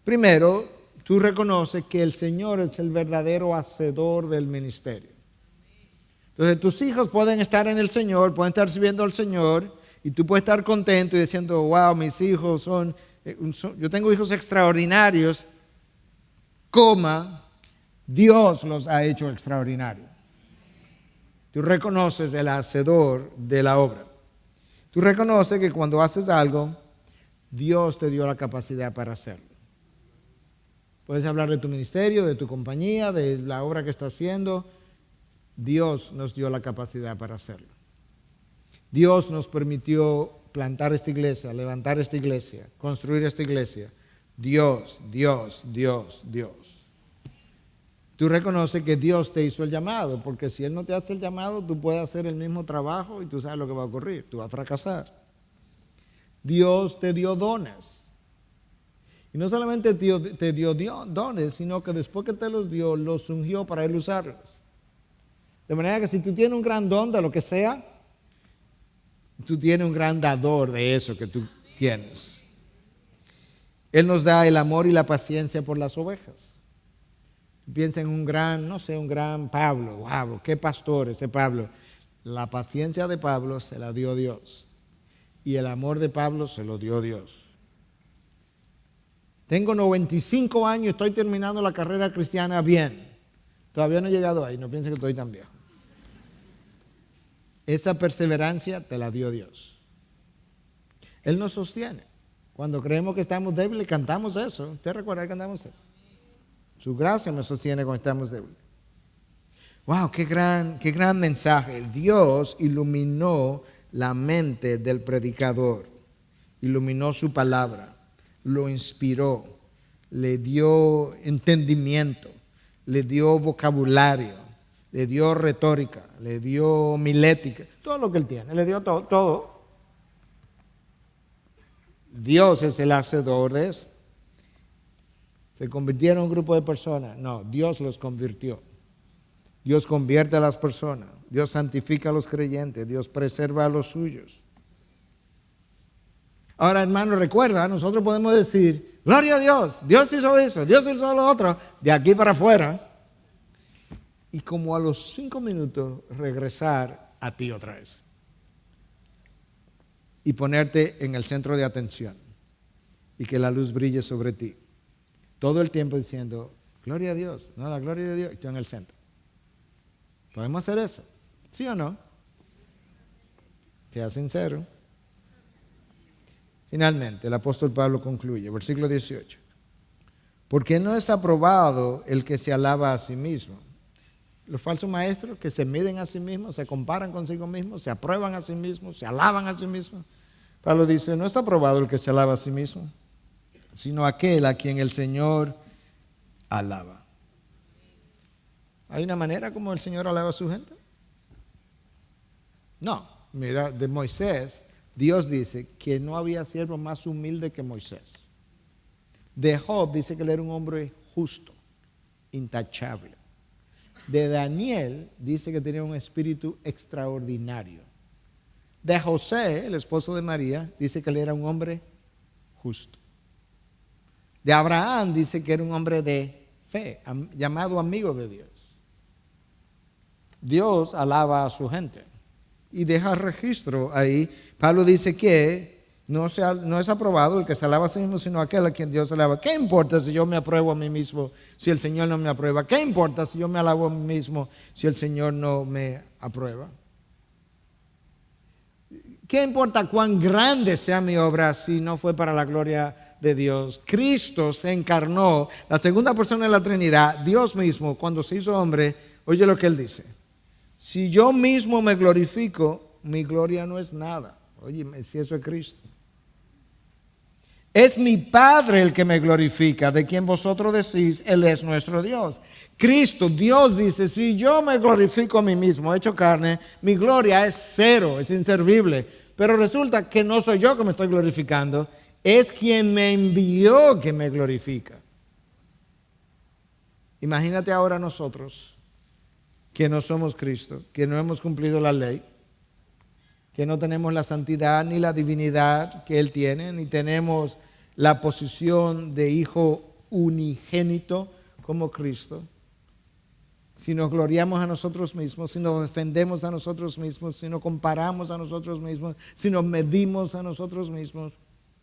Primero, tú reconoces que el Señor es el verdadero hacedor del ministerio. Entonces, tus hijos pueden estar en el Señor, pueden estar sirviendo al Señor, y tú puedes estar contento y diciendo, wow, mis hijos yo tengo hijos extraordinarios, Dios los ha hecho extraordinarios. Tú reconoces el hacedor de la obra. Tú reconoces que cuando haces algo, Dios te dio la capacidad para hacerlo. Puedes hablar de tu ministerio, de tu compañía, de la obra que estás haciendo. Dios nos dio la capacidad para hacerlo. Dios nos permitió plantar esta iglesia, levantar esta iglesia, construir esta iglesia. Dios. Tú reconoces que Dios te hizo el llamado, porque si Él no te hace el llamado, tú puedes hacer el mismo trabajo y tú sabes lo que va a ocurrir, tú vas a fracasar. Dios te dio dones. Y no solamente te dio dones, sino que después que te los dio, los ungió para Él usarlos. De manera que si tú tienes un gran don de lo que sea, tú tienes un gran dador de eso que tú tienes. Él nos da el amor y la paciencia por las ovejas. Piensa en un gran Pablo. Wow, qué pastor ese Pablo. La paciencia de Pablo se la dio Dios. Y el amor de Pablo se lo dio Dios. Tengo 95 años, estoy terminando la carrera cristiana bien. Todavía no he llegado ahí, no piensen que estoy tan viejo. Esa perseverancia te la dio Dios. Él nos sostiene. Cuando creemos que estamos débiles, cantamos eso. ¿Usted recuerda que cantamos eso? Su gracia nos sostiene cuando estamos débiles. Wow, qué gran mensaje. Dios iluminó la mente del predicador, iluminó su palabra, lo inspiró, le dio entendimiento, le dio vocabulario, le dio retórica, le dio homilética, todo lo que él tiene, le dio todo. Dios es el hacedor de eso. ¿Se convirtieron en un grupo de personas? No, Dios los convirtió. Dios convierte a las personas. Dios santifica a los creyentes. Dios preserva a los suyos. Ahora, hermano, recuerda, nosotros podemos decir, gloria a Dios, Dios hizo eso, Dios hizo lo otro, de aquí para afuera. Y como a los 5 minutos regresar a ti otra vez. Y ponerte en el centro de atención. Y que la luz brille sobre ti. Todo el tiempo diciendo, gloria a Dios, no, la gloria de Dios, y estoy en el centro. ¿Podemos hacer eso? ¿Sí o no? Sea sincero. Finalmente, el apóstol Pablo concluye, versículo 18. Porque no es aprobado el que se alaba a sí mismo. Los falsos maestros que se miden a sí mismos, se comparan consigo mismos, se aprueban a sí mismos, se alaban a sí mismos. Pablo dice, no es aprobado el que se alaba a sí mismo, sino aquel a quien el Señor alaba. ¿Hay una manera como el Señor alaba a su gente? No. Mira, de Moisés, Dios dice que no había siervo más humilde que Moisés. De Job dice que él era un hombre justo, intachable. De Daniel dice que tenía un espíritu extraordinario. De José, el esposo de María, dice que él era un hombre justo. De Abraham dice que era un hombre de fe, llamado amigo de Dios. Dios alaba a su gente y deja registro ahí. Pablo dice que no es aprobado el que se alaba a sí mismo, sino aquel a quien Dios alaba. ¿Qué importa si yo me apruebo a mí mismo si el Señor no me aprueba? ¿Qué importa si yo me alabo a mí mismo si el Señor no me aprueba? ¿Qué importa cuán grande sea mi obra si no fue para la gloria de Dios? Cristo se encarnó, la segunda persona de la Trinidad, Dios mismo, cuando se hizo hombre. Oye lo que él dice: si yo mismo me glorifico, mi gloria no es nada. Oye, si eso es Cristo. Es mi Padre el que me glorifica, de quien vosotros decís, Él es nuestro Dios. Cristo, Dios dice, si yo me glorifico a mí mismo, hecho carne, mi gloria es cero, es inservible. Pero resulta que no soy yo que me estoy glorificando, es quien me envió que me glorifica. Imagínate ahora nosotros, que no somos Cristo, que no hemos cumplido la ley, que no tenemos la santidad ni la divinidad que Él tiene, ni tenemos la posición de hijo unigénito como Cristo. Si nos gloriamos a nosotros mismos, si nos defendemos a nosotros mismos, si nos comparamos a nosotros mismos, si nos medimos a nosotros mismos,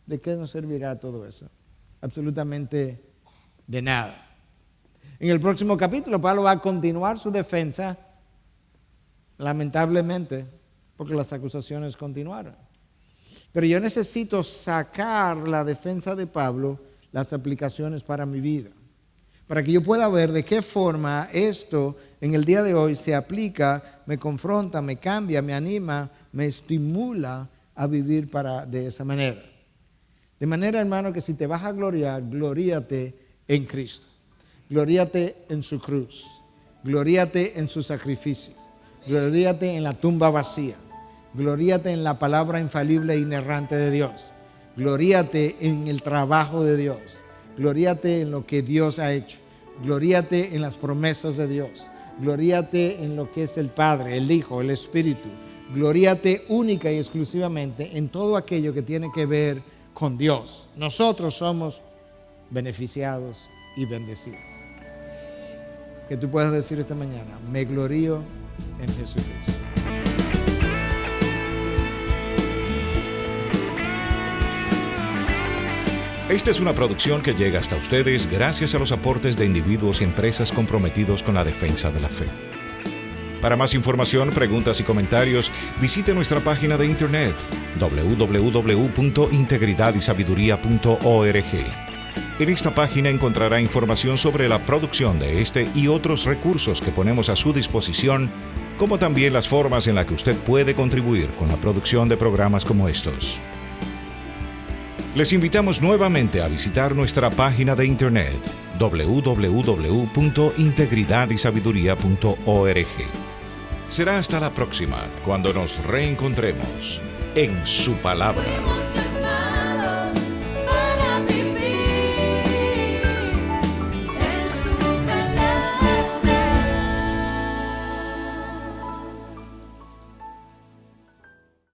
¿de qué nos servirá todo eso? Absolutamente de nada. En el próximo capítulo, Pablo va a continuar su defensa, lamentablemente, porque las acusaciones continuaron. Pero yo necesito sacar la defensa de Pablo, las aplicaciones para mi vida, para que yo pueda ver de qué forma esto en el día de hoy se aplica, me confronta, me cambia, me anima, me estimula a vivir de esa manera. De manera, hermano, que si te vas a gloriar, gloríate en Cristo. Gloríate en su cruz, gloríate en su sacrificio, gloríate en la tumba vacía, gloríate en la palabra infalible e inerrante de Dios, gloríate en el trabajo de Dios, gloríate en lo que Dios ha hecho, gloríate en las promesas de Dios, gloríate en lo que es el Padre, el Hijo, el Espíritu, gloríate única y exclusivamente en todo aquello que tiene que ver con Dios. Nosotros somos beneficiados y bendecidos. Que tú puedas decir esta mañana, me glorío en Jesucristo. Esta es una producción que llega hasta ustedes gracias a los aportes de individuos y empresas comprometidos con la defensa de la fe. Para más información, preguntas y comentarios, visite nuestra página de internet www.integridadisabiduría.org. En esta página encontrará información sobre la producción de este y otros recursos que ponemos a su disposición, como también las formas en las que usted puede contribuir con la producción de programas como estos. Les invitamos nuevamente a visitar nuestra página de internet www.integridadisabiduría.org. Será hasta la próxima, cuando nos reencontremos en su palabra.